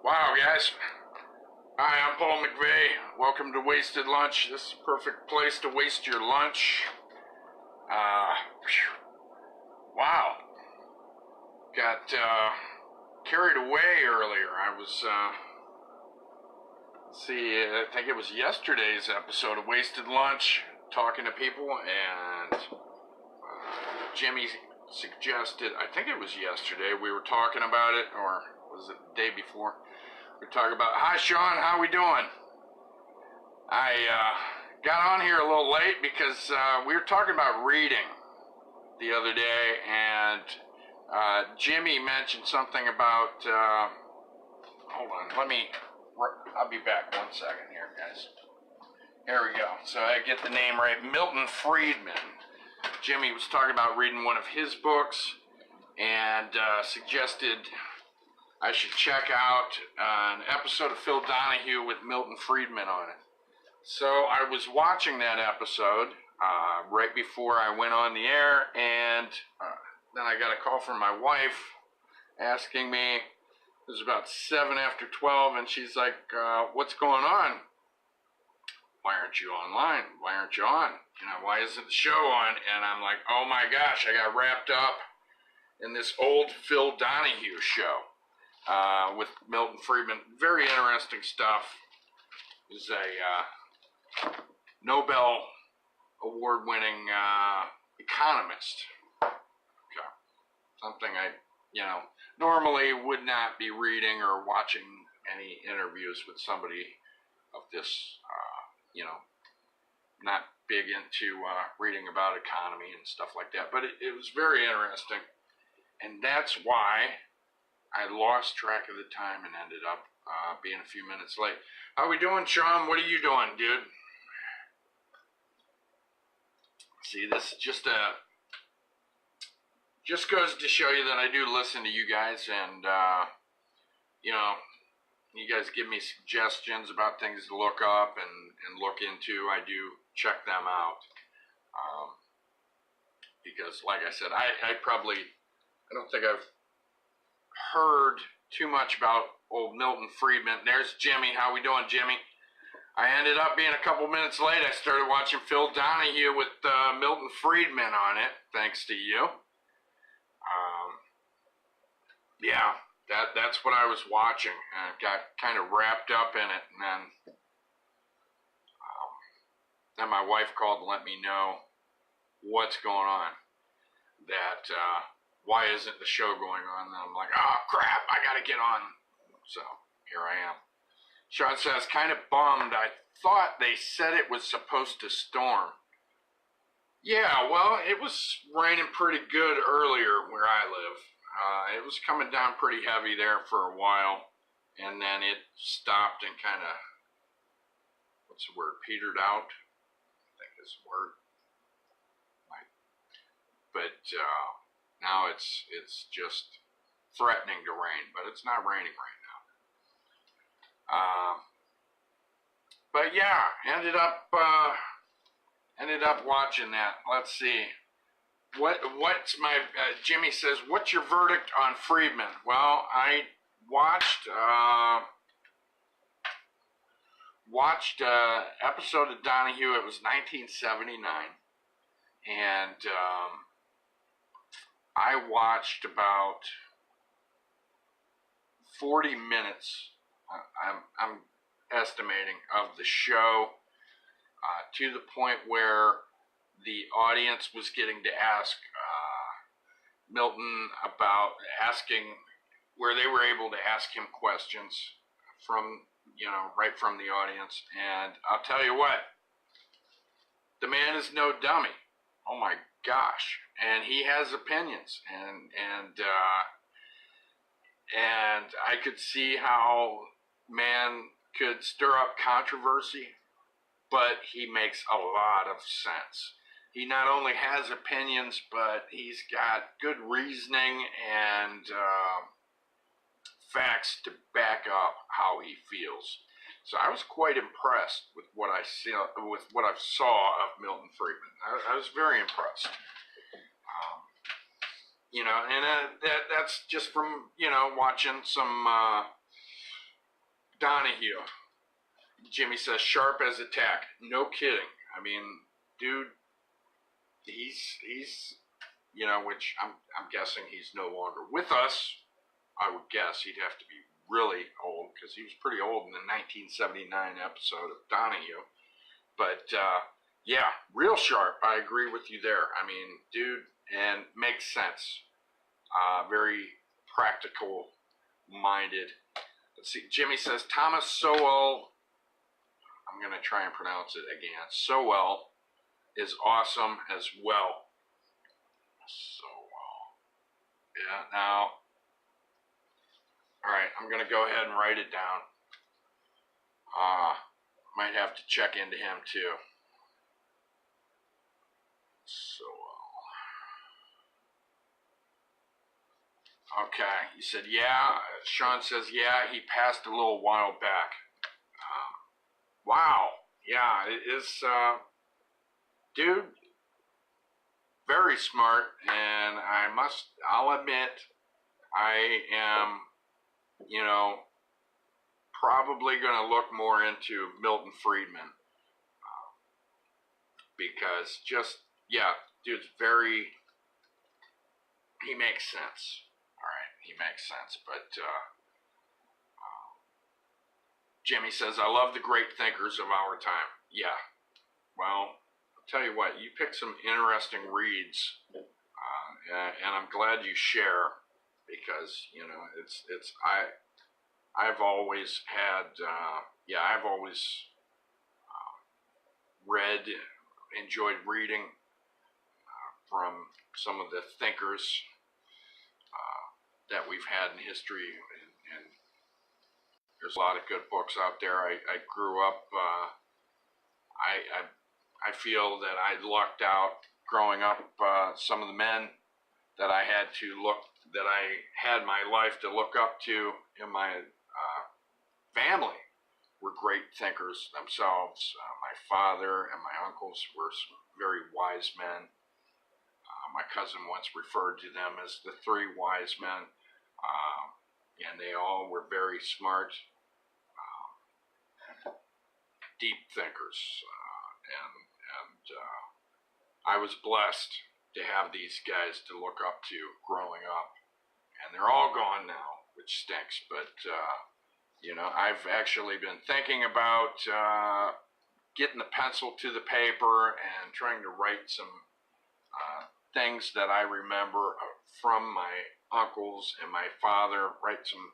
Wow, guys. Hi, I'm Paul McVeigh. Welcome to Wasted Lunch. This is a perfect place to waste your lunch. Wow. Got carried away earlier. I was, I think it was yesterday's episode of Wasted Lunch, talking to people, and Jimmy suggested, I think it was yesterday, we were talking about it, or was it the day before? We were talking about, hi Sean, how we doing? I got on here a little late because we were talking about reading the other day, and Jimmy mentioned something about, hold on, I'll be back 1 second here, guys. Here we go. So I get the name right, Milton Friedman. Jimmy was talking about reading one of his books and suggested I should check out an episode of Phil Donahue with Milton Friedman on it. So I was watching that episode right before I went on the air, and then I got a call from my wife asking me, it was about 7 after 12, and she's like, what's going on? Why aren't you online? Why aren't you on? You know, why isn't the show on? And I'm like, oh my gosh, I got wrapped up in this old Phil Donahue show with Milton Friedman. Very interesting stuff. He's a Nobel Award-winning economist. Okay. Something I, normally would not be reading or watching any interviews with somebody of this, not big into reading about economy and stuff like that. But it was very interesting. And that's why I lost track of the time and ended up being a few minutes late. How we doing, Sean? What are you doing, dude? See, this is just goes to show you that I do listen to you guys, and you guys give me suggestions about things to look up and look into. I do check them out because, like I said, I don't think I've heard too much about old Milton Friedman. There's Jimmy. How we doing, Jimmy? I ended up being a couple minutes late. I started watching Phil Donahue with Milton Friedman on it, thanks to you. Yeah, that's what I was watching. I got kind of wrapped up in it, and then my wife called to let me know what's going on. That why isn't the show going on? And I'm like, oh crap, I gotta get on. So here I am. Sean says, kind of bummed. I thought they said it was supposed to storm. Yeah, well, it was raining pretty good earlier where I live. It was coming down pretty heavy there for a while, and then it stopped and kind of, what's the word, petered out, I think is the word. But now it's just threatening to rain, but it's not raining right now. But yeah, ended up watching that. Let's see. What's my Jimmy says, what's your verdict on Friedman? Well, I watched episode of Donahue. It was 1979, and I watched about 40 minutes. I'm estimating of the show to the point where the audience was getting to ask Milton about where they were able to ask him questions from, right from the audience. And I'll tell you what, the man is no dummy. Oh my gosh. And he has opinions, and I could see how man could stir up controversy, but he makes a lot of sense. He not only has opinions, but he's got good reasoning and facts to back up how he feels. So I was quite impressed with what I saw of Milton Friedman. I was very impressed. And that's just from watching some Donahue. Jimmy says, sharp as a tack. No kidding. I mean, dude, he's which I'm guessing he's no longer with us. I would guess he'd have to be really old because he was pretty old in the 1979 episode of Donahue. But yeah, real sharp. I agree with you there. I mean, dude, and makes sense. Very practical minded. Let's see. Jimmy says Thomas Sowell. I'm going to try and pronounce it again. Sowell is awesome as well. Sowell. Yeah, now. All right, I'm going to go ahead and write it down. Might have to check into him too. Sowell. Okay, he said, yeah. Sean says, yeah, he passed a little while back. Wow. Yeah, it is, dude, very smart, and I'll admit, I am, probably going to look more into Milton Friedman, because dude's he makes sense. All right, he makes sense, but, Jimmy says, I love the great thinkers of our time. Yeah. Well, I'll tell you what, you picked some interesting reads, and I'm glad you share, because, I've always had, I've always enjoyed reading from some of the thinkers that we've had in history, and there's a lot of good books out there. I grew up, I feel that I lucked out growing up. Some of the men that I had my life to look up to in my family were great thinkers themselves. My father and my uncles were some very wise men. My cousin once referred to them as the three wise men, and they all were very smart, deep thinkers, and I was blessed to have these guys to look up to growing up, and they're all gone now, which stinks, but I've actually been thinking about getting the pencil to the paper and trying to write some things that I remember from my uncles and my father, write some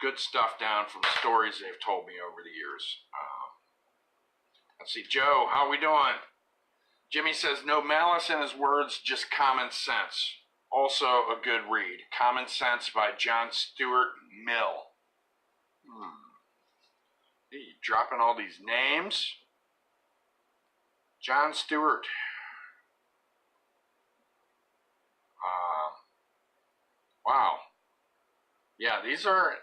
good stuff down from stories they've told me over the years. Let's see, Joe, how we doing? Jimmy says, no malice in his words, just common sense. Also a good read. Common Sense by John Stuart Mill. Hey, you dropping all these names? John Stewart. Wow. Yeah, these are,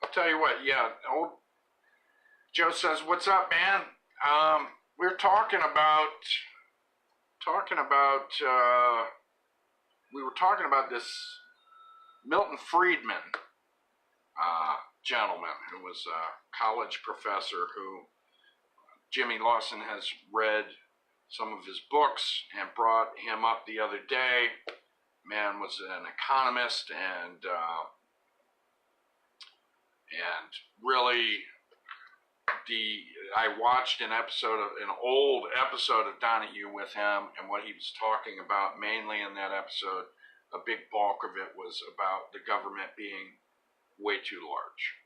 I'll tell you what, old Joe says, what's up, man? We're talking about this Milton Friedman gentleman who was a college professor who Jimmy Lawson has read some of his books and brought him up the other day. Man was an economist and really I watched an old episode of Donahue with him, and what he was talking about mainly in that episode, a big bulk of it was about the government being way too large.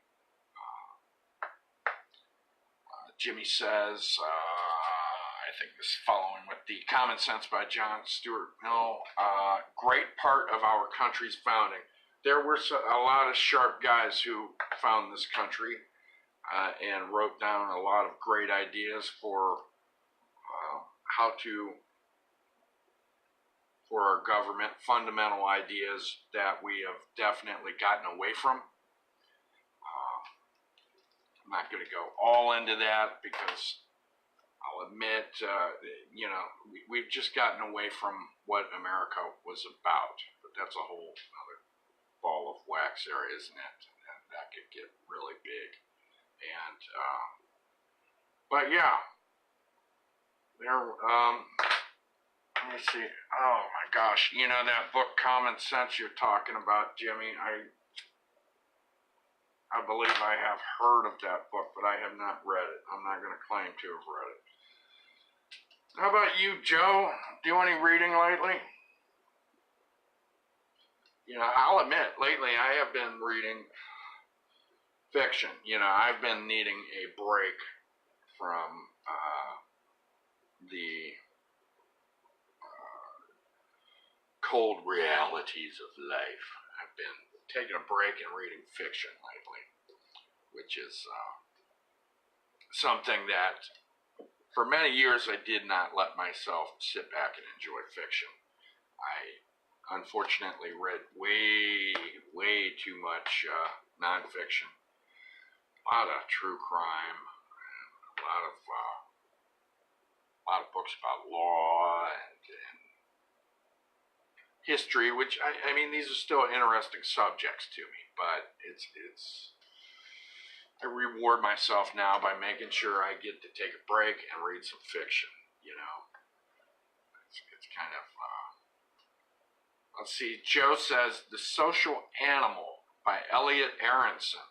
Jimmy says, I think this is following with the Common Sense by John Stuart Mill, great part of our country's founding. There were a lot of sharp guys who found this country and wrote down a lot of great ideas for our government, fundamental ideas that we have definitely gotten away from. I'm not going to go all into that because I'll admit, we've just gotten away from what America was about. But that's a whole other ball of wax there, isn't it? And that that could get really big. And, but yeah, there, let me see. Oh my gosh, you know that book Common Sense you're talking about, Jimmy? I believe I have heard of that book, but I have not read it. I'm not going to claim to have read it. How about you, Joe? Do any reading lately? You know, I'll admit, lately I have been reading fiction. You know, I've been needing a break from the cold realities of life. I've been taking a break and reading fiction lately, which is something that for many years I did not let myself sit back and enjoy fiction. I unfortunately read way too much nonfiction, a lot of true crime, a lot of books about law and history, which I mean, these are still interesting subjects to me, but I reward myself now by making sure I get to take a break and read some fiction. You know, it's kind of. Let's see. Joe says The Social Animal by Elliot Aronson.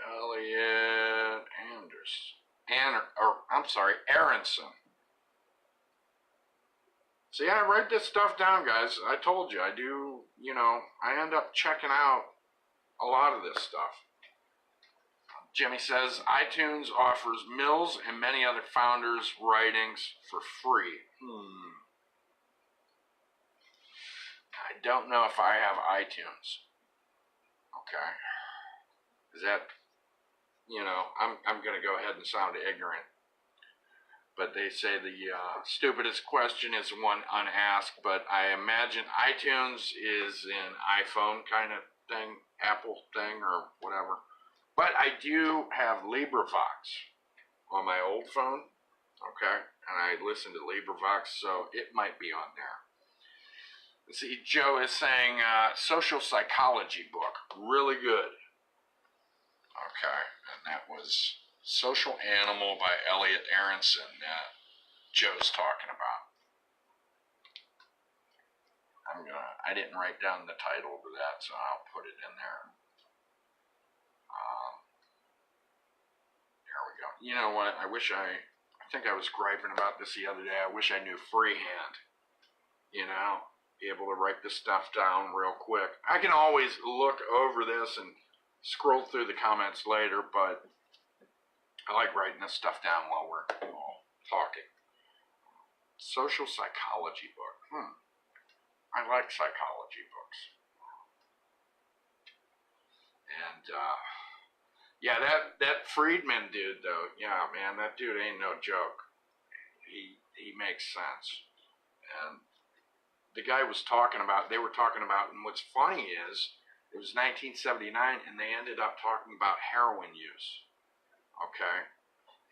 Elliot Aronson. See, I write this stuff down, guys. I told you, I do, you know, I end up checking out a lot of this stuff. Jimmy says, iTunes offers Mills and many other founders' writings for free. I don't know if I have iTunes. Okay. Is that, you know, I'm going to go ahead and sound ignorant. But they say the stupidest question is one unasked, but I imagine iTunes is an iPhone kind of thing, Apple thing or whatever. But I do have LibriVox on my old phone, okay? And I listen to LibriVox, so it might be on there. See, Joe is saying social psychology book, really good. Okay, and that was Social Animal by Elliot Aronson that Joe's talking about. I didn't write down the title of that, so I'll put it in there. There we go. You know what? I think I was griping about this the other day. I wish I knew freehand. You know, be able to write this stuff down real quick. I can always look over this and scroll through the comments later, but I like writing this stuff down while we're all talking. Social psychology book. I like psychology books. And, yeah, that Friedman dude, though, yeah, man, that dude ain't no joke. He makes sense. And the guy they were talking about, and what's funny is, it was 1979, and they ended up talking about heroin use. Okay,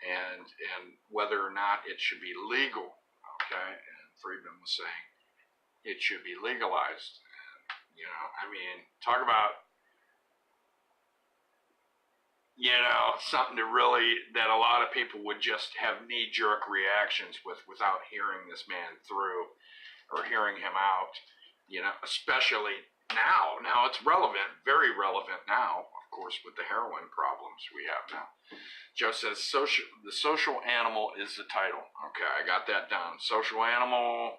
and whether or not it should be legal, okay, and Friedman was saying it should be legalized. And, you know, I mean, talk about, you know, something to really, that a lot of people would just have knee-jerk reactions without hearing this man through or hearing him out, you know, especially now. Now it's relevant, very relevant now, of course, with the heroin problems we have now. Joe says, The Social Animal is the title. Okay, I got that down. The Social Animal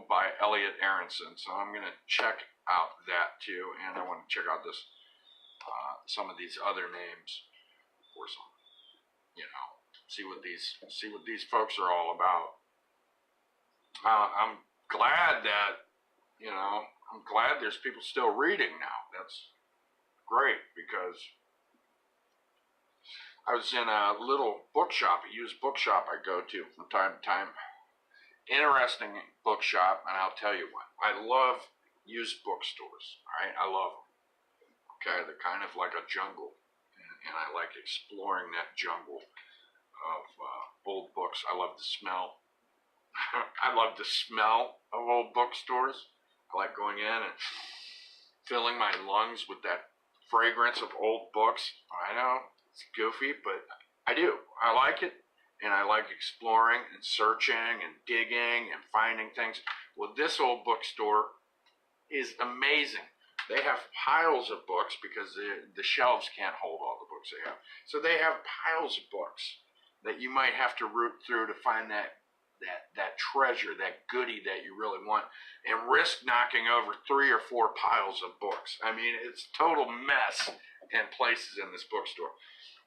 by Elliot Aronson. So I'm going to check out that too, and I want to check out this, some of these other names for some, you know, see what these folks are all about. I'm glad that, you know, I'm glad there's people still reading now. That's great, because I was in a little bookshop, a used bookshop I go to from time to time. Interesting bookshop, and I'll tell you what, I love used bookstores, all right? I love them. Okay, they're kind of like a jungle, and I like exploring that jungle of old books. I love the smell. I love the smell of old bookstores. I like going in and filling my lungs with that fragrance of old books. I know it's goofy, but I do. I like it, and I like exploring and searching and digging and finding things. Well, this old bookstore is amazing. They have piles of books because the shelves can't hold all the books they have. So they have piles of books that you might have to root through to find that treasure, that goodie that you really want, and risk knocking over 3 or 4 piles of books. I mean, it's total mess in places in this bookstore.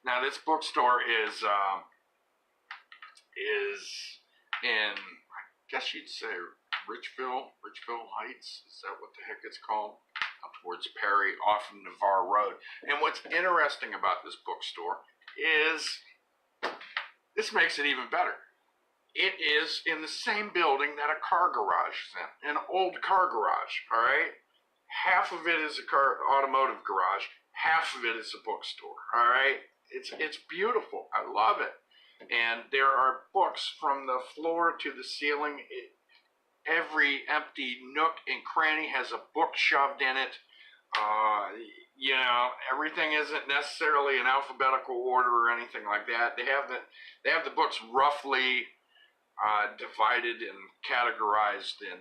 Now, this bookstore is in, I guess you'd say, Richville Heights. Is that what the heck it's called? Up towards Perry, off of Navarre Road. And what's interesting about this bookstore is this makes it even better. It is in the same building that a car garage is in, an old car garage, all right? Half of it is a automotive garage, half of it is a bookstore, all right? It's beautiful. I love it. And there are books from the floor to the ceiling. Every empty nook and cranny has a book shoved in it. You know, everything isn't necessarily in alphabetical order or anything like that. They have the books roughly divided and categorized in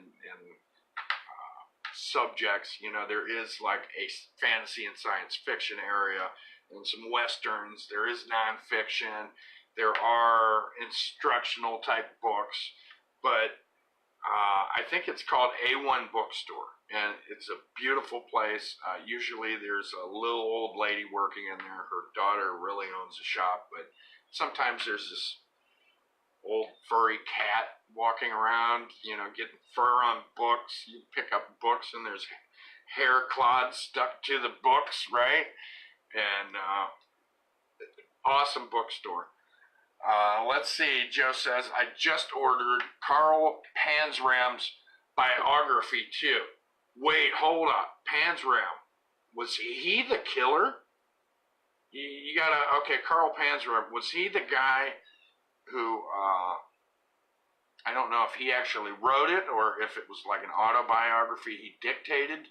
subjects. You know, there is like a fantasy and science fiction area and some westerns. There is nonfiction. There are instructional type books, but I think it's called A1 Bookstore, and it's a beautiful place. Usually there's a little old lady working in there. Her daughter really owns the shop, but sometimes there's this old furry cat walking around, you know, getting fur on books. You pick up books and there's hair clods stuck to the books, right? And awesome bookstore. Let's see, Joe says, I just ordered Carl Panzram's biography too. Wait, hold up. Panzram, was he the killer? You gotta, okay, Carl Panzram, was he the guy who, I don't know if he actually wrote it or if it was like an autobiography he dictated.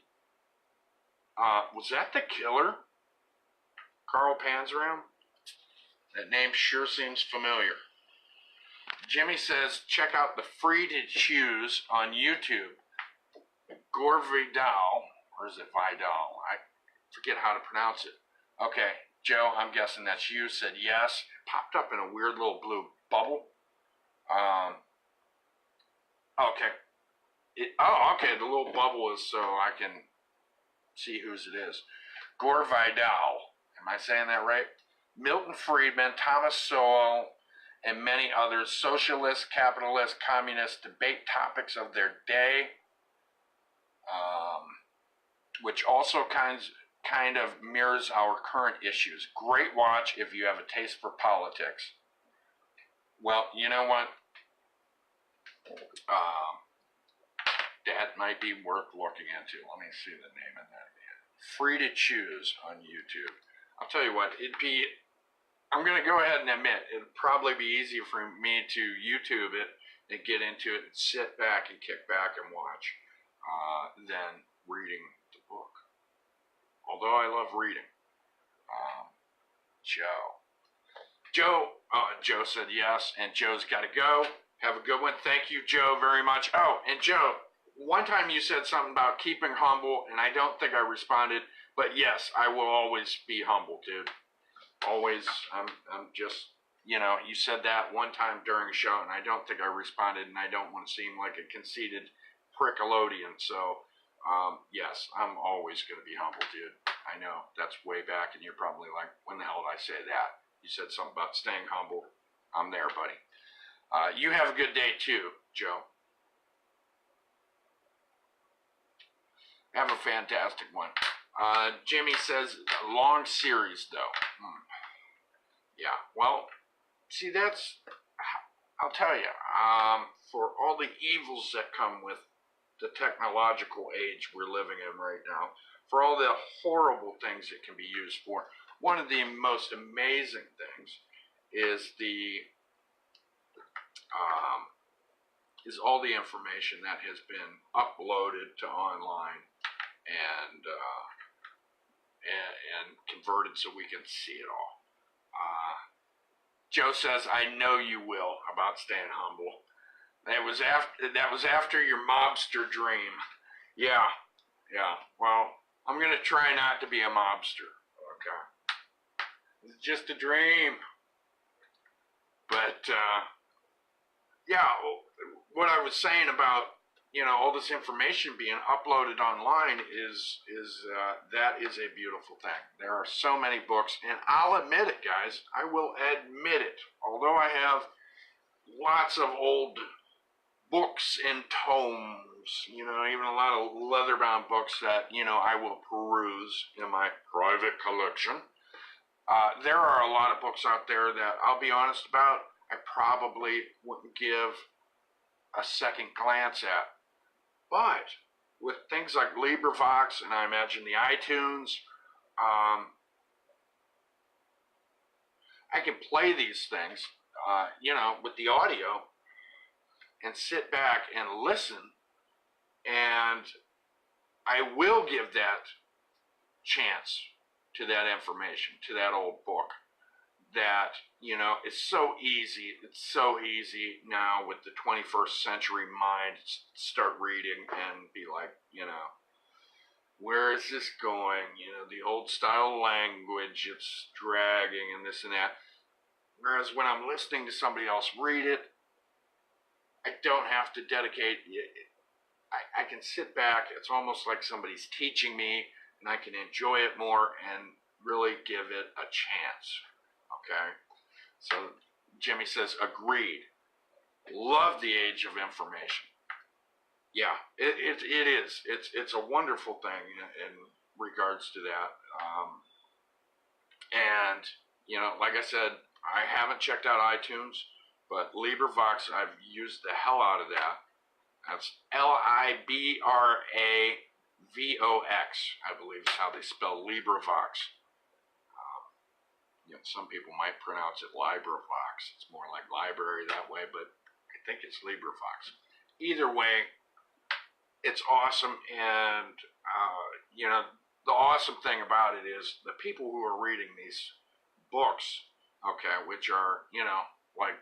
Was that the killer? Carl Panzram? That name sure seems familiar. Jimmy says, check out the Free to Choose on YouTube. Gore Vidal, or is it Vidal? I forget how to pronounce it. Okay, Joe, I'm guessing that's you, said yes. Popped up in a weird little blue bubble. Okay. Okay, the little bubble is so I can see whose it is. Gore Vidal. Am I saying that right? Milton Friedman, Thomas Sowell, and many others, socialists, capitalists, communists, debate topics of their day, which also kind of mirrors our current issues. Great watch if you have a taste for politics. Well, you know what? That might be worth looking into. Let me see the name of that. Free to Choose on YouTube. I'll tell you what, I'm going to go ahead and admit, it'd probably be easier for me to YouTube it and get into it and sit back and kick back and watch than reading the book. Although I love reading. Joe said yes, and Joe's got to go. Have a good one. Thank you, Joe, very much. Oh, and Joe, one time you said something about keeping humble, and I don't think I responded, but yes, I will always be humble, dude. Always, I'm just, you know, you said that one time during a show, and I don't think I responded, and I don't want to seem like a conceited prickalodian, so, yes, I'm always going to be humble, dude. I know, that's way back, and you're probably like, when the hell did I say that? You said something about staying humble. I'm there, buddy. You have a good day, too, Joe. Have a fantastic one. Jimmy says, a long series, though. Yeah, well, see, that's, I'll tell you, for all the evils that come with the technological age we're living in right now, for all the horrible things it can be used for, one of the most amazing things is the is all the information that has been uploaded to online and converted so we can see it all. Joe says, I know you will, about staying humble. That was after your mobster dream. Yeah. Well, I'm going to try not to be a mobster. Okay. It's just a dream. But, yeah, what I was saying about, all this information being uploaded online is that is a beautiful thing. There are so many books, and I'll admit it, guys. I will admit it. Although I have lots of old books and tomes, even a lot of leather-bound books that, I will peruse in my private collection. There are a lot of books out there that I'll be honest about, I probably wouldn't give a second glance at. But with things like LibriVox and I imagine the iTunes, I can play these things, with the audio and sit back and listen, and I will give that chance to that information, to that old book. That, it's so easy. It's so easy now with the 21st century mind to start reading and be like, where is this going? The old style language, it's dragging and this and that. Whereas when I'm listening to somebody else read it, I don't have to dedicate, I can sit back. It's almost like somebody's teaching me, and I can enjoy it more and really give it a chance. Okay, so Jimmy says, agreed. Love the age of information. Yeah, it is. It's a wonderful thing in regards to that. And, like I said, I haven't checked out iTunes, but LibriVox, I've used the hell out of that. That's LibraVox, I believe is how they spell LibriVox. Some people might pronounce it LibriVox. It's more like library that way, but I think it's LibriVox. Either way, it's awesome, and the awesome thing about it is the people who are reading these books, okay, which are like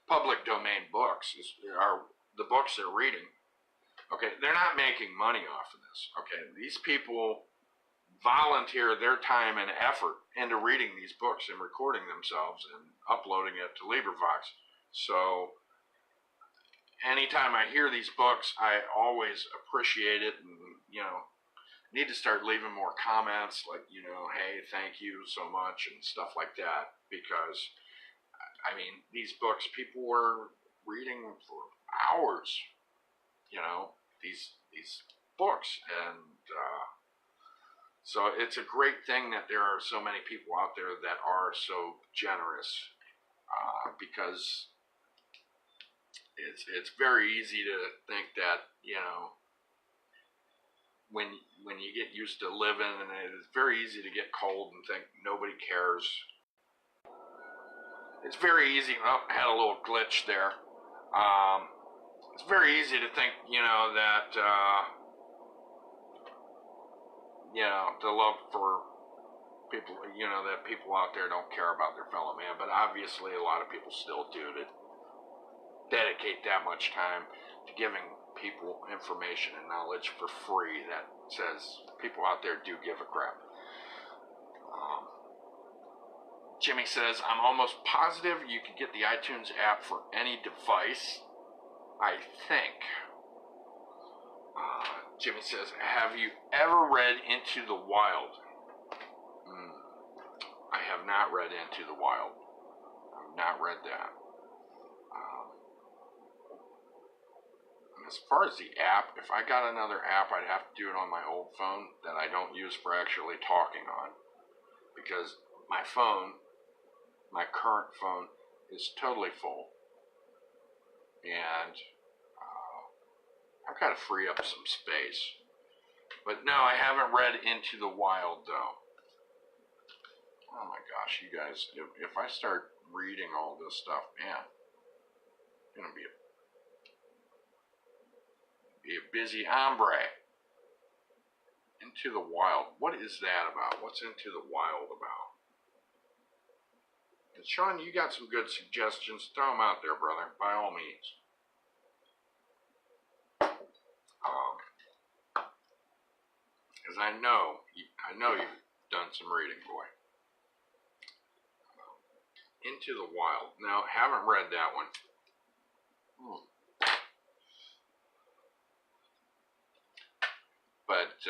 public domain books, are the books they're reading. Okay, they're not making money off of this. Okay, these people volunteer their time and effort into reading these books and recording themselves and uploading it to LibriVox. So anytime I hear these books, I always appreciate it, and need to start leaving more comments like, hey, thank you so much and stuff like that, because these books people were reading for hours, these books, and so it's a great thing that there are so many people out there that are so generous, because it's very easy to think that, when you get used to living, and it's very easy to get cold and think nobody cares. It's very easy, I had a little glitch there. It's very easy to think, that the love for people, that people out there don't care about their fellow man, but obviously a lot of people still do, to dedicate that much time to giving people information and knowledge for free that says people out there do give a crap. Jimmy says, I'm almost positive you can get the iTunes app for any device, I think. Jimmy says, have you ever read Into the Wild? I have not read Into the Wild. I've not read that. As far as the app, if I got another app, I'd have to do it on my old phone that I don't use for actually talking on. Because my phone, my current phone, is totally full. And I've got to free up some space. But no, I haven't read Into the Wild, though. Oh my gosh, you guys, if I start reading all this stuff, man, Gonna be a busy hombre. Into the Wild. What is that about? What's Into the Wild about? And Sean, you got some good suggestions. Throw them out there, brother, by all means. Because I know you've done some reading, boy. Into the Wild. Now, haven't read that one. But,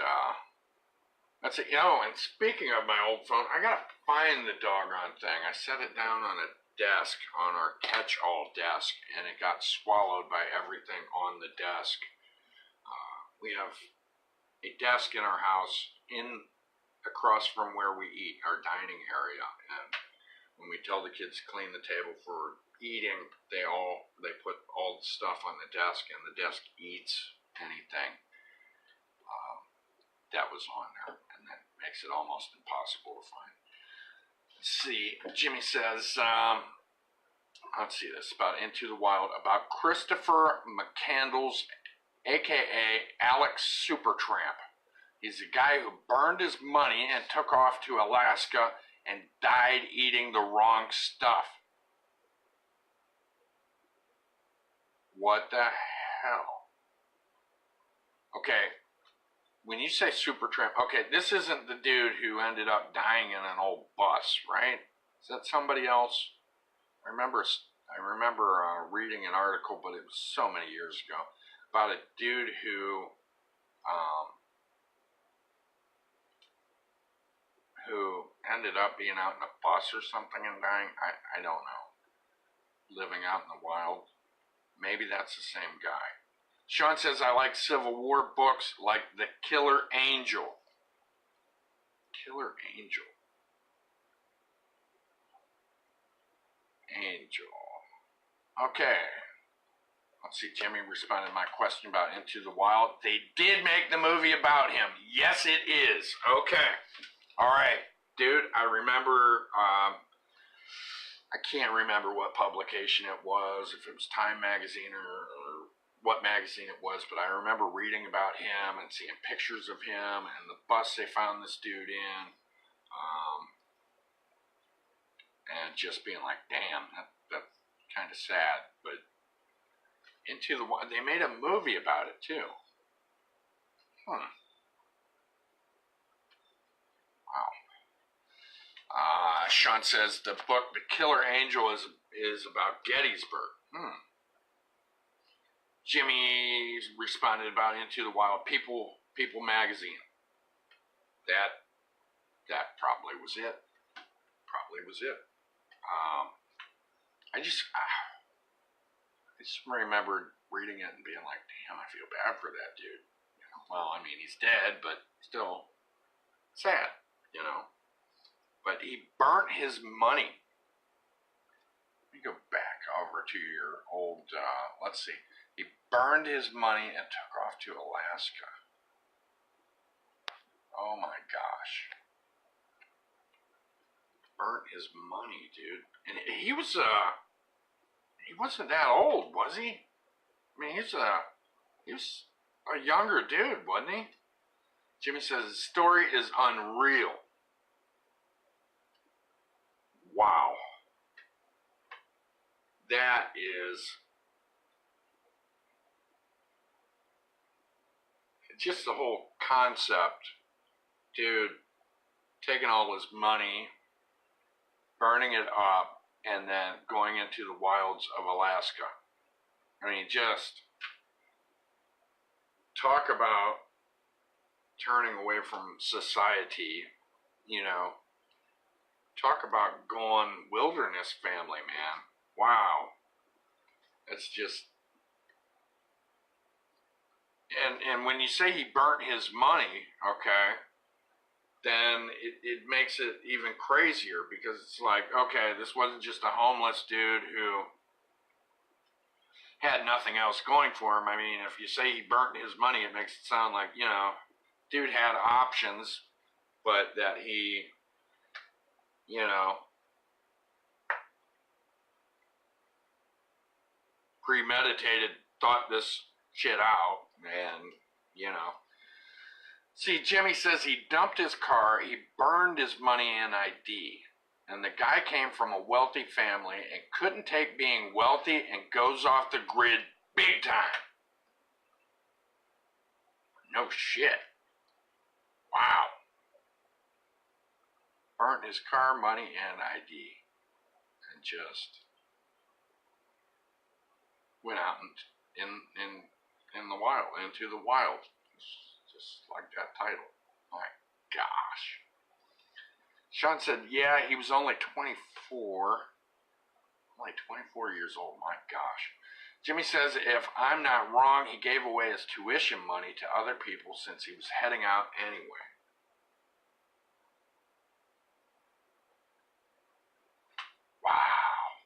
that's it. And speaking of my old phone, I gotta find the doggone thing. I set it down on a desk, on our catch-all desk, and it got swallowed by everything on the desk. We have a desk in our house across from where we eat, our dining area, and when we tell the kids to clean the table for eating, they put all the stuff on the desk, and the desk eats anything that was on there, and that makes it almost impossible to find. Let's see, Jimmy says, let's see this, about Into the Wild, about Christopher McCandless, a.k.a. Alex Supertramp. He's a guy who burned his money and took off to Alaska and died eating the wrong stuff. What the hell? Okay, when you say Supertramp, okay, this isn't the dude who ended up dying in an old bus, right? Is that somebody else? I remember reading an article, but it was so many years ago, about a dude who ended up being out in a bus or something and dying. I don't know. Living out in the wild. Maybe that's the same guy. Sean says, I like Civil War books like The Killer Angel. Killer Angel. Angel. Okay. Let's see, Jimmy responded to my question about Into the Wild. They did make the movie about him. Yes, it is. Okay. All right. Dude, I remember, I can't remember what publication it was, if it was Time Magazine or what magazine it was, but I remember reading about him and seeing pictures of him and the bus they found this dude in, and just being like, damn, that's kind of sad. But Into the Wild, they made a movie about it too. Wow. Sean says the book The Killer Angel is about Gettysburg. Jimmy responded about Into the Wild, People magazine. That probably was it. I just remembered reading it and being like, damn, I feel bad for that dude. Well, I mean, he's dead, but still sad, But he burnt his money. Let me go back over to your old, let's see. He burned his money and took off to Alaska. Oh my gosh. Burnt his money, dude. And he wasn't that old, was he? I mean, he was a younger dude, wasn't he? Jimmy says his story is unreal. Wow. That is just the whole concept. Dude, taking all his money, burning it up, and then going into the wilds of Alaska. I mean, just talk about turning away from society, Talk about going wilderness family, man. Wow. It's just... And when you say he burnt his money, okay, then it makes it even crazier, because it's like, okay, this wasn't just a homeless dude who had nothing else going for him. I mean, if you say he burnt his money, it makes it sound like, dude had options, but that he, premeditated, thought this shit out, and, you know. See, Jimmy says he dumped his car, he burned his money and ID, and the guy came from a wealthy family and couldn't take being wealthy and goes off the grid big time. No shit. Wow. Burnt his car, money, and ID, and just went out in the wild, into the wild, just like that title. My gosh. Sean said, yeah, he was only 24. Only 24 years old, my gosh. Jimmy says, if I'm not wrong, he gave away his tuition money to other people since he was heading out anyway. Wow.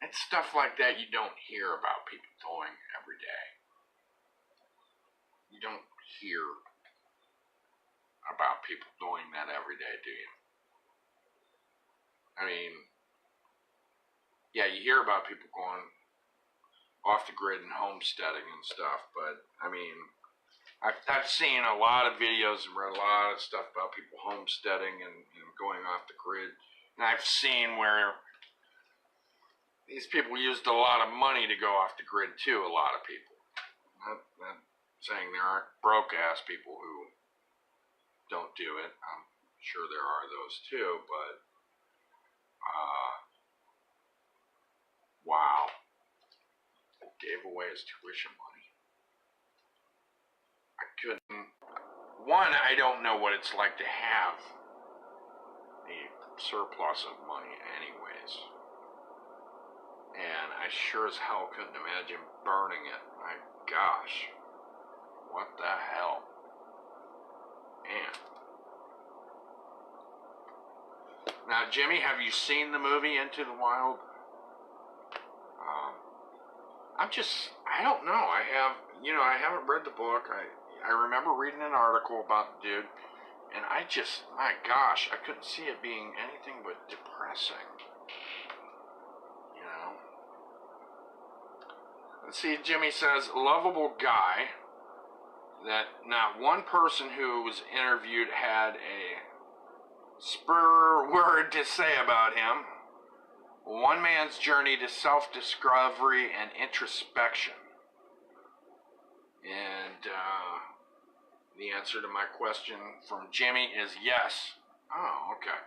It's stuff like that you don't hear about people doing every day. You don't hear about people doing that every day, do you? I mean, yeah, you hear about people going off the grid and homesteading and stuff, but I mean, I've seen a lot of videos and read a lot of stuff about people homesteading and going off the grid, and I've seen where these people used a lot of money to go off the grid too, a lot of people. Not saying there aren't broke-ass people who don't do it. I'm sure there are those too, but wow. Gave away his tuition money. I couldn't. One, I don't know what it's like to have a surplus of money anyways. And I sure as hell couldn't imagine burning it. My gosh. What the hell? Man. Now, Jimmy, have you seen the movie Into the Wild? I don't know. I haven't read the book. I remember reading an article about the dude, and my gosh, I couldn't see it being anything but depressing. You know? Let's see, Jimmy says, lovable guy, that not one person who was interviewed had a spur word to say about him. One man's journey to self-discovery and introspection. And the answer to my question from Jimmy is yes. Oh, okay.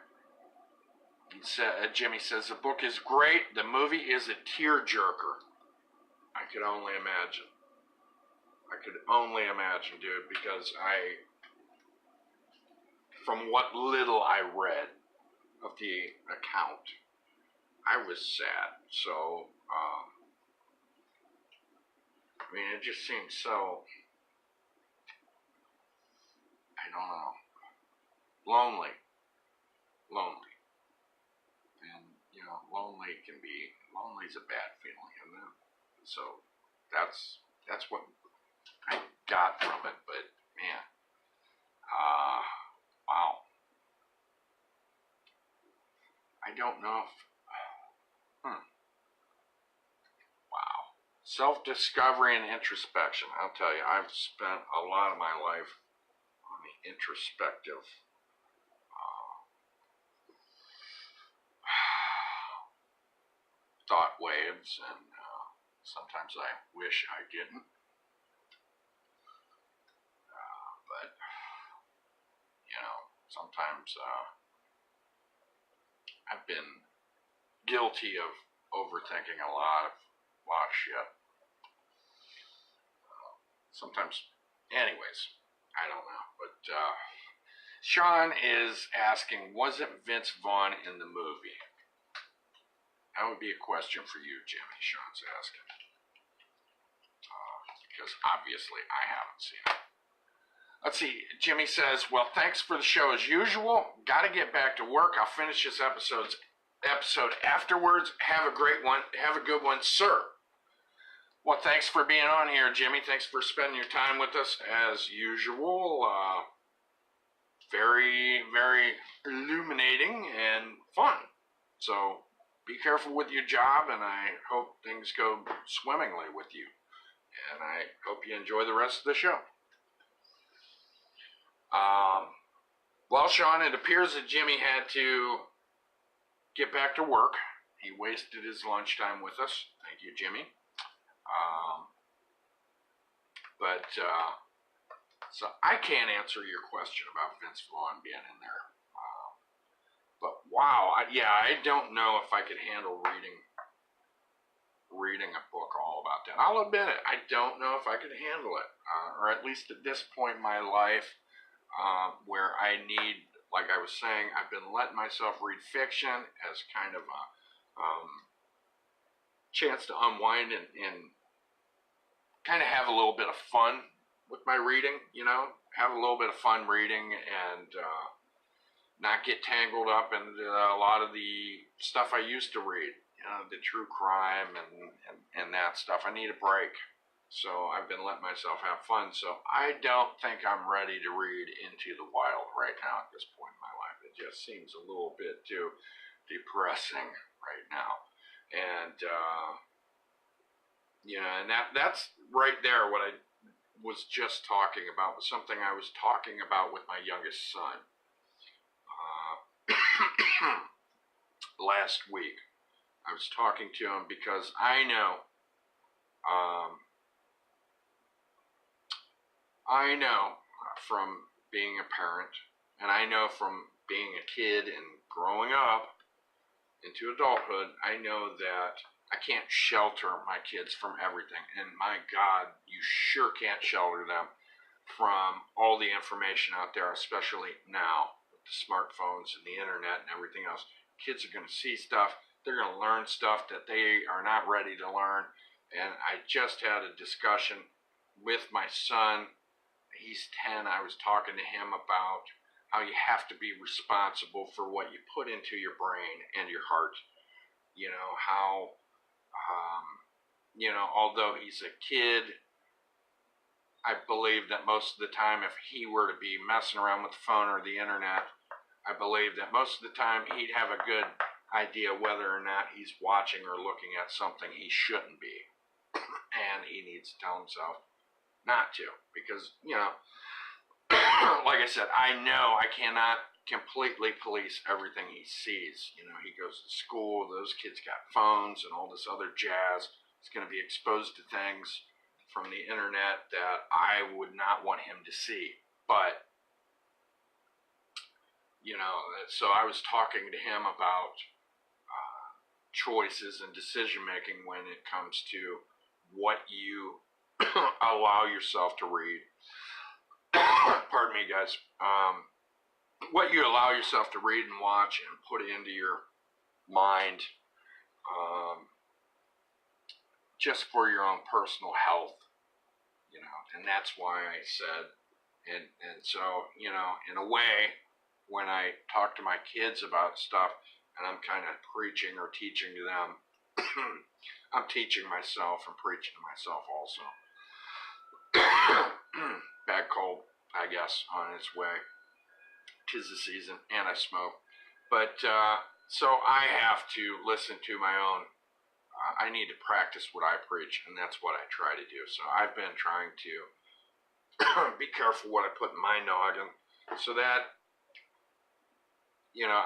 Jimmy says, the book is great. The movie is a tearjerker. I could only imagine. Dude, because from what little I read of the account, I was sad. So, I mean, it just seems so, I don't know, lonely. And, you know, lonely's a bad feeling, isn't it? So, that's what I got from it, but, man, wow. I don't know if, wow. Self-discovery and introspection. I'll tell you, I've spent a lot of my life on the introspective thought waves, and sometimes I wish I didn't. But, you know, sometimes I've been guilty of overthinking a lot of shit. Sometimes, anyways, I don't know. But Sean is asking, wasn't Vince Vaughn in the movie? That would be a question for you, Jimmy, Sean's asking. Because obviously I haven't seen it. Let's see, Jimmy says, well, thanks for the show as usual. Got to get back to work. I'll finish this episode afterwards. Have a great one. Have a good one, sir. Well, thanks for being on here, Jimmy. Thanks for spending your time with us as usual. Very, very illuminating and fun. So be careful with your job, and I hope things go swimmingly with you. And I hope you enjoy the rest of the show. Well, Sean, it appears that Jimmy had to get back to work. He wasted his lunchtime with us. Thank you, Jimmy. So I can't answer your question about Vince Vaughn being in there. But wow, I don't know if I could handle reading a book all about that. I'll admit it. I don't know if I could handle it, or at least at this point in my life, where I need, like I was saying, I've been letting myself read fiction as kind of a chance to unwind and kind of have a little bit of fun with my reading, have a little bit of fun reading and not get tangled up in a lot of the stuff I used to read, the true crime and that stuff. I need a break. So I've been letting myself have fun. So I don't think I'm ready to read Into the Wild right now at this point in my life. It just seems a little bit too depressing right now. And, and that's right there what I was just talking about, was something I was talking about with my youngest son last week. I was talking to him because I know from being a parent, and I know from being a kid and growing up into adulthood, I know that I can't shelter my kids from everything. And my God, you sure can't shelter them from all the information out there, especially now with the smartphones and the internet and everything else. Kids are going to see stuff. They're going to learn stuff that they are not ready to learn. And I just had a discussion with my son. He's 10. I was talking to him about how you have to be responsible for what you put into your brain and your heart. Although he's a kid, I believe that most of the time, if he were to be messing around with the phone or the internet, I believe that most of the time he'd have a good idea whether or not he's watching or looking at something he shouldn't be. And he needs to tell himself not to, because, like I said, I know I cannot completely police everything he sees. He goes to school, those kids got phones and all this other jazz. He's going to be exposed to things from the internet that I would not want him to see. But, so I was talking to him about choices and decision making when it comes to what you allow yourself to read. Pardon me, guys. What you allow yourself to read and watch and put into your mind, just for your own personal health, and that's why I said, and so, in a way, when I talk to my kids about stuff and I'm kind of preaching or teaching to them, I'm teaching myself and preaching to myself also. Bad cold, I guess, on its way. 'Tis the season, and I smoke. But, so I have to listen to my own. I need to practice what I preach, and that's what I try to do. So I've been trying to be careful what I put in my noggin so that,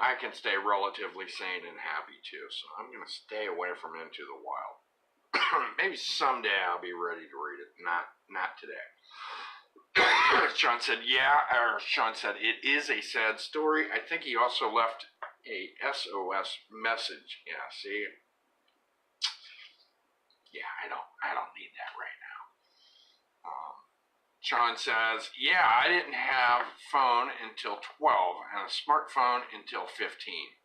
I can stay relatively sane and happy too. So I'm going to stay away from Into the Wild. Maybe someday I'll be ready to read it. Not today. Sean said, Sean said, it is a sad story. I think he also left a SOS message. Yeah, see? Yeah, I don't need that right now. Sean says, I didn't have a phone until 12 and a smartphone until 15.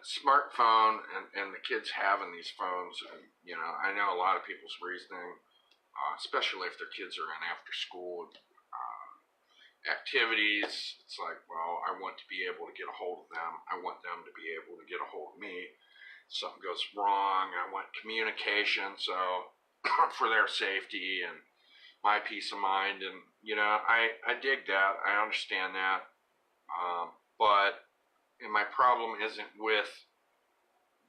Smartphone and the kids having these phones, I know a lot of people's reasoning, especially if their kids are in after school activities. It's like, well, I want to be able to get a hold of them. I want them to be able to get a hold of me. Something goes wrong, I want communication, so for their safety and my peace of mind, and I dig that. I understand that, but my problem isn't with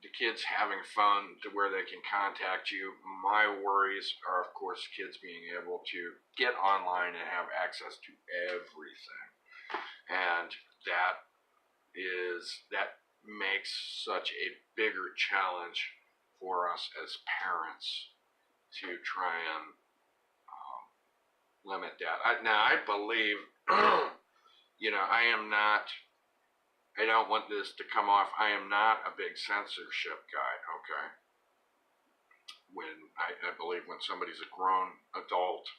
the kids having fun to where they can contact you. My worries are, of course, kids being able to get online and have access to everything, and that makes such a bigger challenge for us as parents to try and limit that. Now, I believe, I don't want this to come off, I am not a big censorship guy, okay? When I believe when somebody's a grown adult,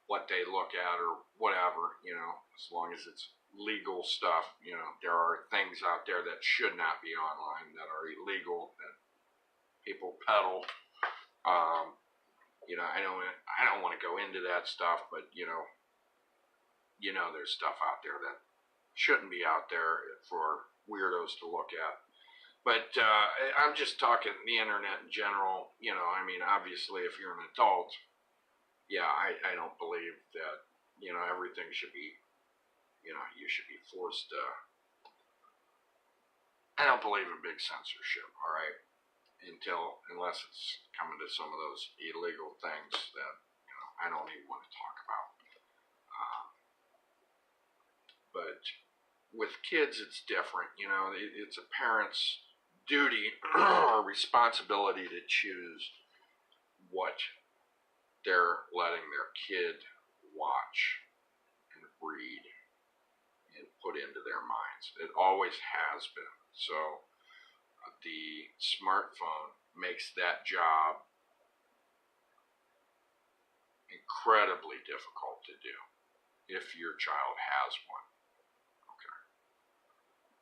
what they look at or whatever, as long as it's legal stuff, there are things out there that should not be online that are illegal, that people peddle. I don't want to go into that stuff, but there's stuff out there that shouldn't be out there for weirdos to look at. But I'm just talking the internet in general. Obviously, if you're an adult, I don't believe that everything should be, you should be forced to. I don't believe in big censorship. All right. Unless it's coming to some of those illegal things that I don't even want to talk about. But with kids, it's different. It's a parent's duty or responsibility to choose what they're letting their kid watch and read and put into their minds. It always has been. So the smartphone makes that job incredibly difficult to do if your child has one. Okay.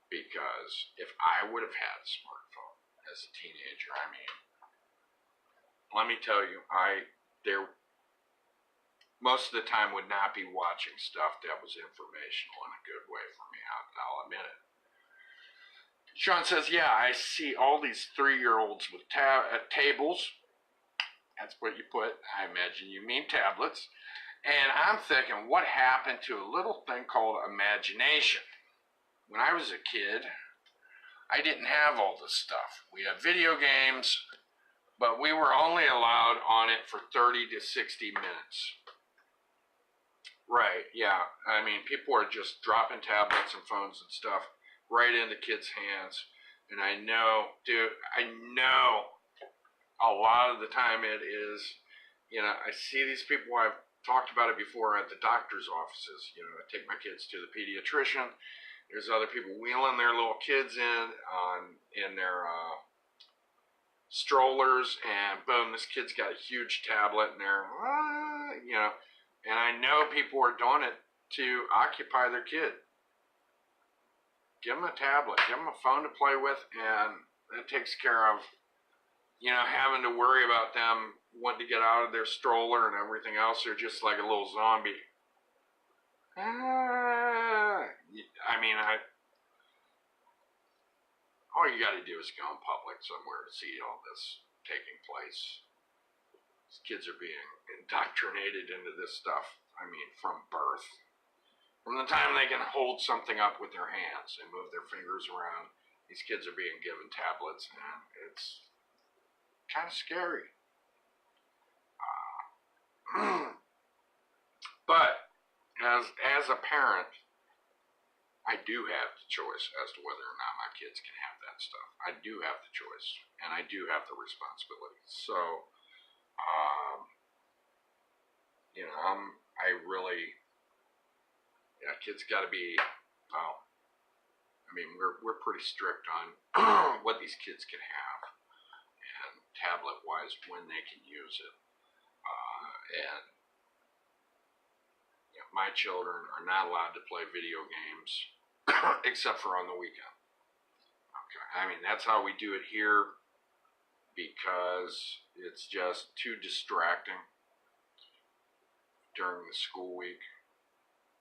Because if I would have had a smartphone as a teenager, let me tell you, most of the time would not be watching stuff that was informational in a good way for me. I'll admit it. Sean says, yeah, I see all these 3-year-olds with tables. That's what you put. I imagine you mean tablets. And I'm thinking, what happened to a little thing called imagination? When I was a kid, I didn't have all this stuff. We had video games, but we were only allowed on it for 30 to 60 minutes. Right, yeah. People are just dropping tablets and phones and stuff right into kids' hands. And I know a lot of the time it is, I see these people, I've talked about it before at the doctor's offices. I take my kids to the pediatrician. There's other people wheeling their little kids in their strollers, and boom, this kid's got a huge tablet, and they're, and I know people are doing it to occupy their kid. Give them a tablet, give them a phone to play with, and that takes care of, having to worry about them wanting to get out of their stroller and everything else. They're just like a little zombie. All you got to do is go in public somewhere to see all this taking place. These kids are being indoctrinated into this stuff, from birth. From the time they can hold something up with their hands and move their fingers around, these kids are being given tablets, and it's kind of scary. But as a parent, I do have the choice as to whether or not my kids can have that stuff. I do have the choice, and I do have the responsibility. So, kids got to be, we're pretty strict on what these kids can have, and tablet-wise, when they can use it. And my children are not allowed to play video games except for on the weekend. Okay, that's how we do it here, because it's just too distracting during the school week.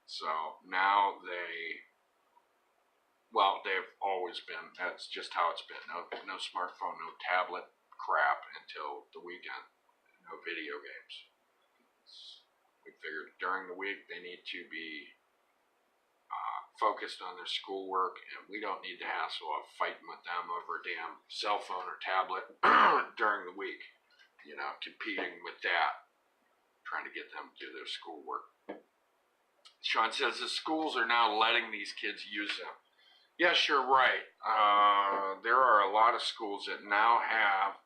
So now they've always been, that's just how it's been. No smartphone, no tablet crap until the weekend. And no video games. We figured during the week they need to be focused on their schoolwork, and we don't need the hassle of fighting with them over a damn cell phone or tablet during the week. You know, competing with that, trying to get them to do their schoolwork. Sean says the schools are now letting these kids use them. Yes, you're right. There are a lot of schools that now have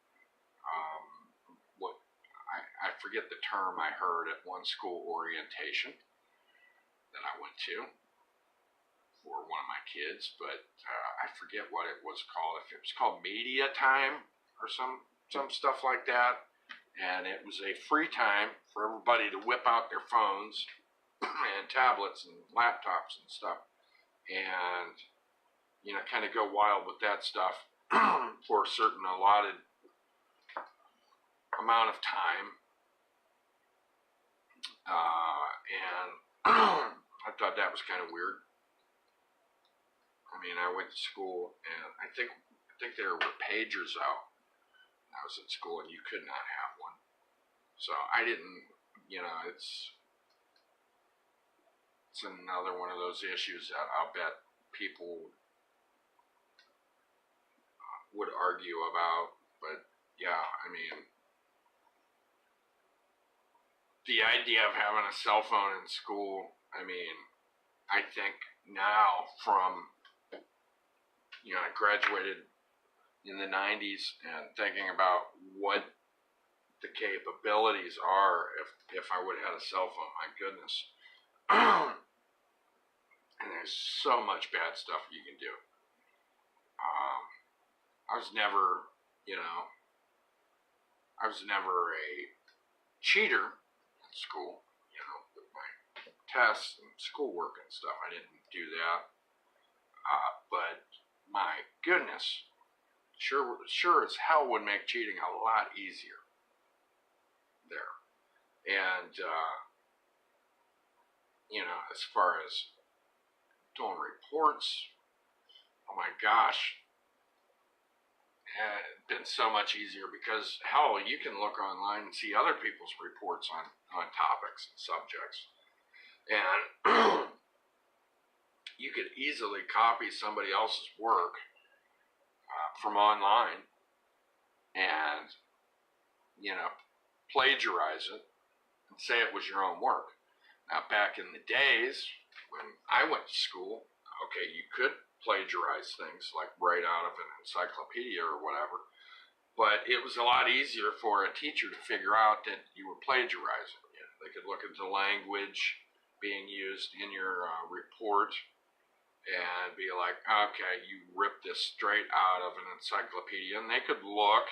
what I forget the term I heard at one school orientation that I went to for one of my kids, but I forget what it was called. If it was called media time or some stuff like that, and it was a free time for everybody to whip out their phones and tablets and laptops and stuff, and you know, kind of go wild with that stuff for a certain allotted amount of time, and I thought that was kind of weird. I mean, I went to school, and I think there were pagers out when I was at school, and you could not have one. So I didn't, you know, it's another one of those issues that I'll bet people would argue about. But yeah, I mean, the idea of having a cell phone in school, I mean, I think now from, you know, I graduated in the 90s, and thinking about what the capabilities are if I would have had a cell phone, my goodness. And there's so much bad stuff you can do. I was never, you know, I was never a cheater in school, you know, with my tests and schoolwork and stuff. I didn't do that. But my goodness, sure as hell would make cheating a lot easier there. And, you know, as far as doing reports, oh my gosh, it's been so much easier because, hell, you can look online and see other people's reports on topics and subjects. And you could easily copy somebody else's work from online and, you know, plagiarize it and say it was your own work. Now, back in the days when I went to school, okay, you could plagiarize things like right out of an encyclopedia or whatever, but it was a lot easier for a teacher to figure out that you were plagiarizing. You know, they could look at the language being used in your report and be like, okay, you ripped this straight out of an encyclopedia, and they could look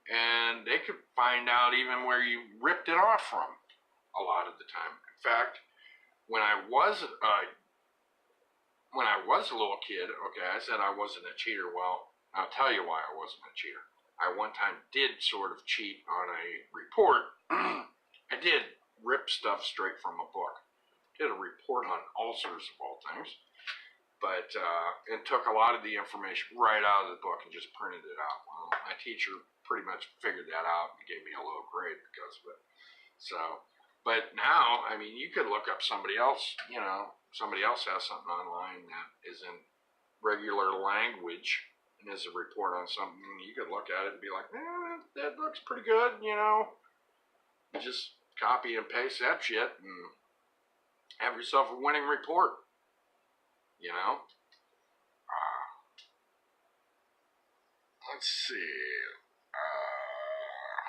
and they could find out even where you ripped it off from a lot of the time. In fact, when I was a little kid, okay, I said I wasn't a cheater. Well, I'll tell you why I wasn't a cheater. I one time did sort of cheat on a report. I did rip stuff straight from a book. Did a report on ulcers of all things. But and took a lot of the information right out of the book and just printed it out. Well, my teacher pretty much figured that out and gave me a low grade because of it. So, but now, I mean, you could look up somebody else, you know, somebody else has something online that is in regular language and is a report on something. You could look at it and be like, that looks pretty good, you know. You just copy and paste that shit and have yourself a winning report. You know, let's see.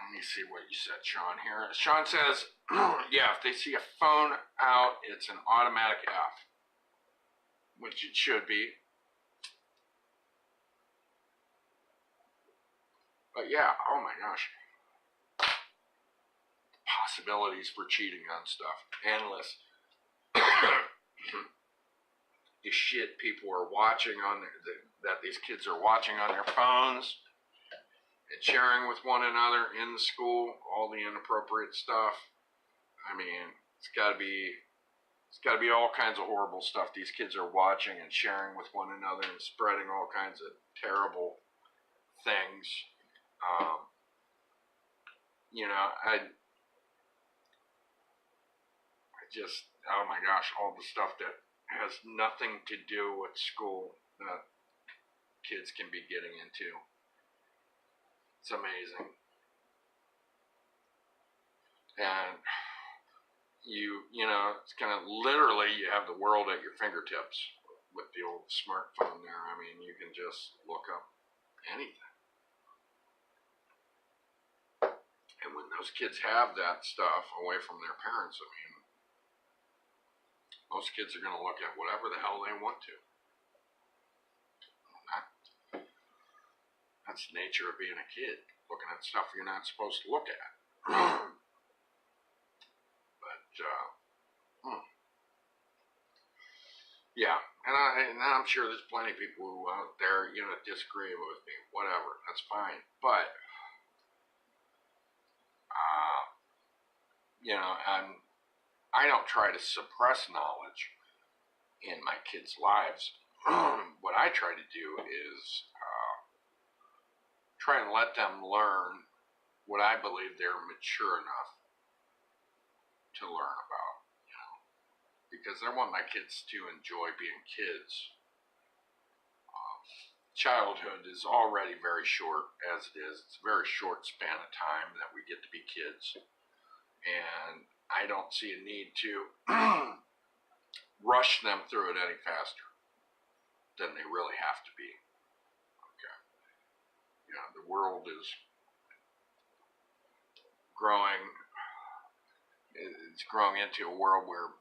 Let me see what you said, Sean, here. Sean says, yeah, if they see a phone out, it's an automatic F, which it should be. But yeah, oh my gosh. Possibilities for cheating on stuff. Endless. The shit people are watching on that these kids are watching on their phones and sharing with one another in the school, all the inappropriate stuff. I mean, it's got to be all kinds of horrible stuff these kids are watching and sharing with one another and spreading all kinds of terrible things. You know, just, oh my gosh, all the stuff that has nothing to do with school that kids can be getting into. It's amazing. And you know, it's kind of literally, you have the world at your fingertips with the old smartphone there. I mean, you can just look up anything. And when those kids have that stuff away from their parents, I mean, most kids are going to look at whatever the hell they want to. That's the nature of being a kid, looking at stuff you're not supposed to look at. But, yeah, and I'm sure there's plenty of people who out there, you know, disagree with me. Whatever, that's fine. But, you know, and I don't try to suppress knowledge in my kids' lives. What I try to do is try and let them learn what I believe they're mature enough to learn about, you know, because I want my kids to enjoy being kids. Childhood is already very short as it is. It's a very short span of time that we get to be kids. And I don't see a need to rush them through it any faster than they really have to be. Okay. You know, the world is growing. It's growing into a world where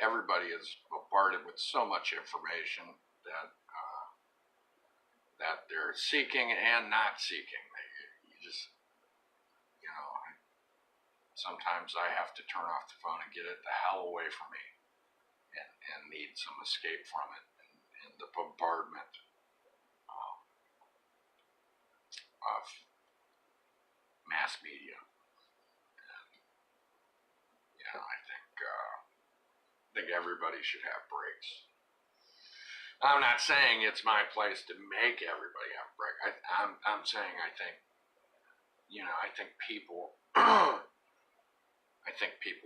everybody is bombarded with so much information that that they're seeking and not seeking. You just, you know, sometimes I have to turn off the phone and get it the hell away from me, and need some escape from it and the bombardment of mass media. And, you know, I think everybody should have breaks. I'm not saying it's my place to make everybody have a break. I'm saying I think, you know, I think people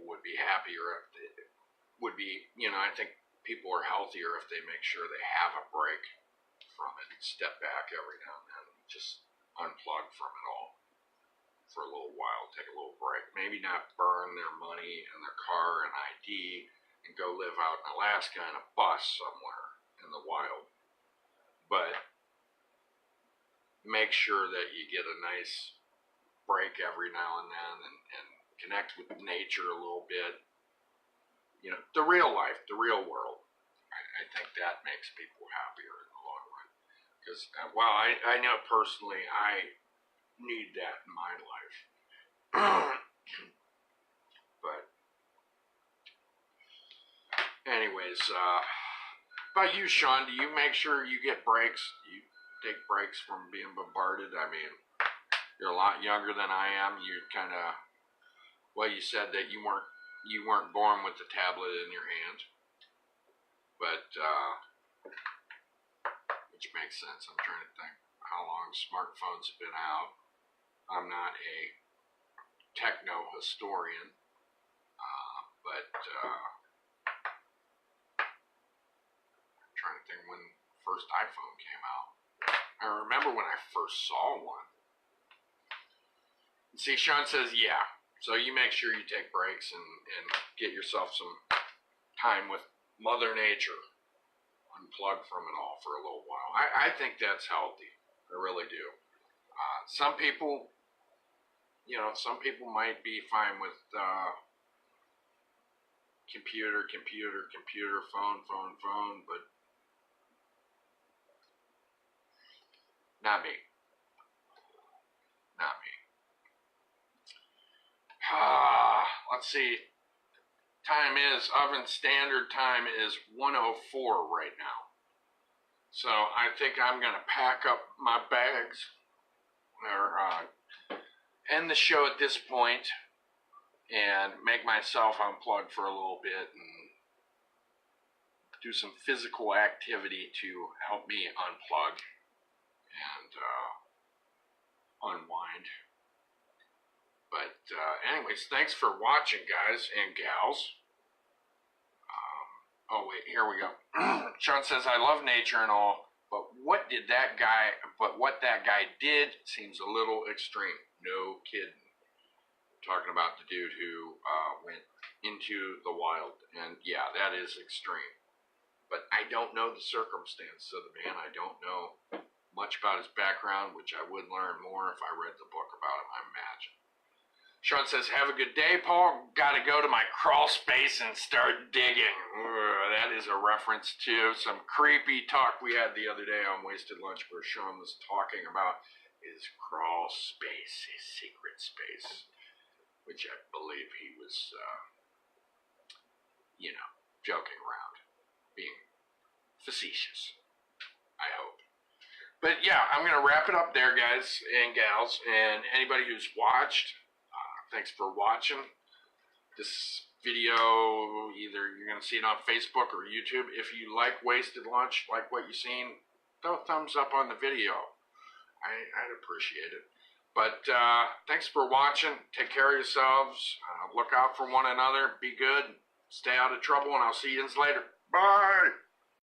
would be happier if they would be, you know, I think people are healthier if they make sure they have a break from it, step back every now and then, just unplug from it all for a little while, take a little break. Maybe not burn their money and their car and ID and go live out in Alaska in a bus somewhere in the wild, but make sure that you get a nice break every now and then and connect with nature a little bit. You know, the real life, the real world. I think that makes people happier in the long run. Because, well, I know personally I need that in my life. But anyways, about you, Sean, do you make sure you get breaks? Do you take breaks from being bombarded? I mean, you're a lot younger than I am. You're kind of, well, you said that you weren't born with the tablet in your hand, but which makes sense. I'm trying to think how long smartphones have been out. I'm not a techno historian, but trying to think when the first iPhone came out. I remember when I first saw one. See, Sean says, yeah. So you make sure you take breaks and get yourself some time with Mother Nature. Unplug from it all for a little while. I think that's healthy. I really do. Some people, you know, some people might be fine with computer, phone, but not me. Not me. Let's see. Oven standard time is 1:04 right now. So I think I'm going to pack up my bags or end the show at this point and make myself unplug for a little bit and do some physical activity to help me unplug and unwind. But anyways, thanks for watching, guys and gals. Oh wait, here we go. Sean says, I love nature and all, but what that guy did seems a little extreme. No kidding. Talking about the dude who went into the wild, and yeah, that is extreme. But I don't know the circumstances of the man. I don't know much about his background, which I would learn more if I read the book about him, I imagine. Sean says, have a good day, Paul. Gotta go to my crawl space and start digging. That is a reference to some creepy talk we had the other day on Wasted Lunch, where Sean was talking about his crawl space, his secret space, which I believe he was, joking around, being facetious, I hope. But yeah, I'm going to wrap it up there, guys and gals, and anybody who's watched, thanks for watching this video. Either you're going to see it on Facebook or YouTube. If you like Wasted Lunch, like what you've seen, throw a thumbs up on the video. I'd appreciate it. But thanks for watching. Take care of yourselves. Look out for one another. Be good. Stay out of trouble, and I'll see you later. Bye.